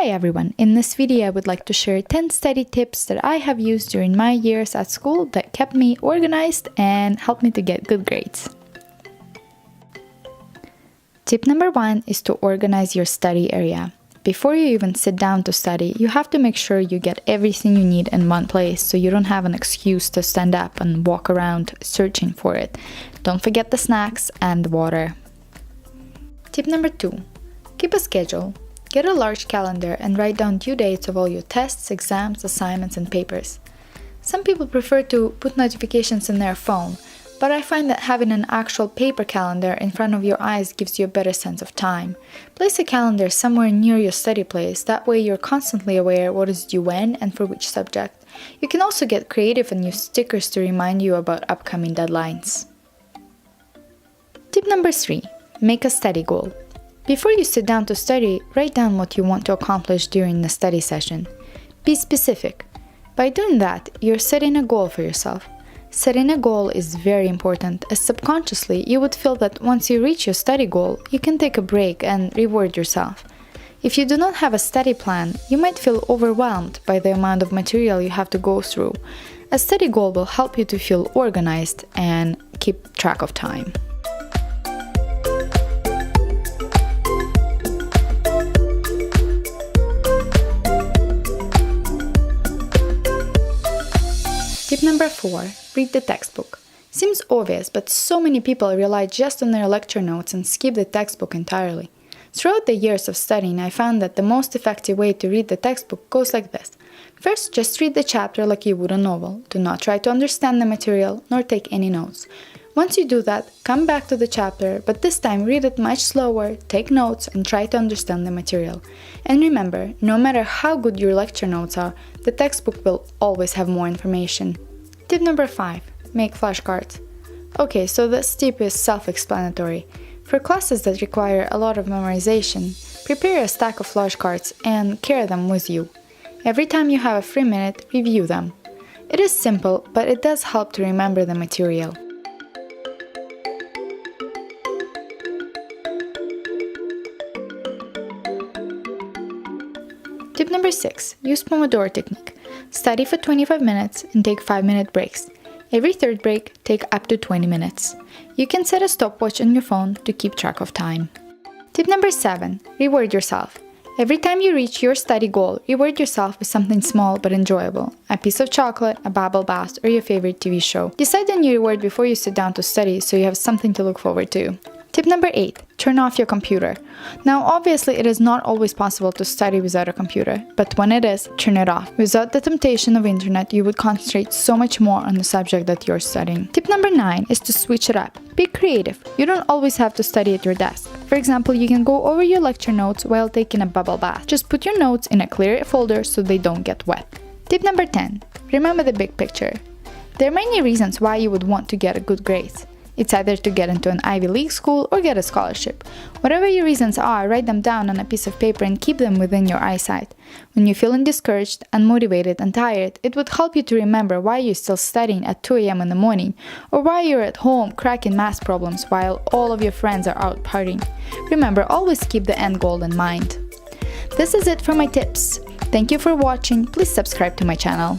Hi everyone, in this video I would like to share 10 study tips that I have used during my years at school that kept me organized and helped me to get good grades. Tip number 1 is to organize your study area. Before you even sit down to study, you have to make sure you get everything you need in one place so you don't have an excuse to stand up and walk around searching for it. Don't forget the snacks and the water. Tip number 2. Keep a schedule. Get a large calendar and write down due dates of all your tests, exams, assignments, and papers. Some people prefer to put notifications in their phone, but I find that having an actual paper calendar in front of your eyes gives you a better sense of time. Place a calendar somewhere near your study place, that way you're constantly aware what is due when and for which subject. You can also get creative and use stickers to remind you about upcoming deadlines. Tip number 3. Make a study goal. Before you sit down to study, write down what you want to accomplish during the study session. Be specific. By doing that, you're setting a goal for yourself. Setting a goal is very important, as subconsciously you would feel that once you reach your study goal, you can take a break and reward yourself. If you do not have a study plan, you might feel overwhelmed by the amount of material you have to go through. A study goal will help you to feel organized and keep track of time. Tip number 4. Read the textbook. Seems obvious, but so many people rely just on their lecture notes and skip the textbook entirely. Throughout the years of studying, I found that the most effective way to read the textbook goes like this. First, just read the chapter like you would a novel. Do not try to understand the material, nor take any notes. Once you do that, come back to the chapter, but this time read it much slower, take notes, and try to understand the material. And remember, no matter how good your lecture notes are, the textbook will always have more information. Tip number 5. Make flashcards. Okay, so this tip is self-explanatory. For classes that require a lot of memorization, prepare a stack of flashcards and carry them with you. Every time you have a free minute, review them. It is simple, but it does help to remember the material. Tip number 6. Use Pomodoro technique. Study for 25 minutes and take 5-minute breaks. Every third break, take up to 20 minutes. You can set a stopwatch on your phone to keep track of time. Tip number 7. Reward yourself. Every time you reach your study goal, reward yourself with something small but enjoyable. A piece of chocolate, a bubble bath, or your favorite TV show. Decide on your reward before you sit down to study so you have something to look forward to. Tip number 8. Turn off your computer. Now, obviously, it is not always possible to study without a computer, but when it is, turn it off. Without the temptation of internet, you would concentrate so much more on the subject that you're studying. Tip number 9 is to switch it up. Be creative. You don't always have to study at your desk. For example, you can go over your lecture notes while taking a bubble bath. Just put your notes in a clear folder so they don't get wet. Tip number 10. Remember the big picture. There are many reasons why you would want to get a good grade. It's either to get into an Ivy League school or get a scholarship. Whatever your reasons are, write them down on a piece of paper and keep them within your eyesight. When you're feeling discouraged, unmotivated, and tired, it would help you to remember why you're still studying at 2 a.m. in the morning, or why you're at home cracking math problems while all of your friends are out partying. Remember, always keep the end goal in mind. This is it for my tips. Thank you for watching. Please subscribe to my channel.